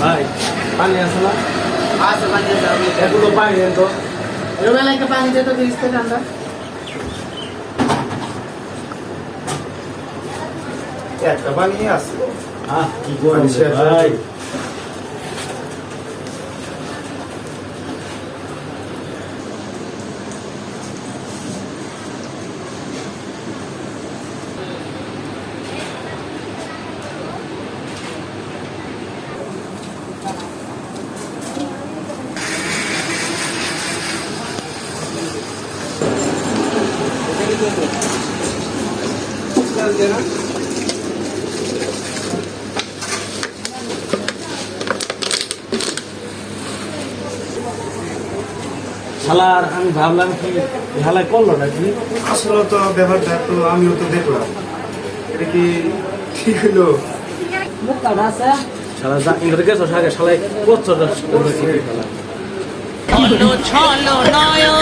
ভাই পানি আছে না? আছে পানি আছে। এগুলো পানি দেন তো। রুবেল একটা পানি দে তো ফ্রিজ থেকে ঠান্ডা। একটা পানি আছে। কি গরম পানি শেষ হয়ে ভাই। যাবে। শালার আমি ভাবলাম কি ঢালাই করলো নাকি? আসলে তো ব্যাপারটা তো আমিও তো দেখলাম, এটা কি ঠিক হলো? শালা যা ইন্দ্র গেছো সাগে শালাই করছো ছলো ছলো নয়ন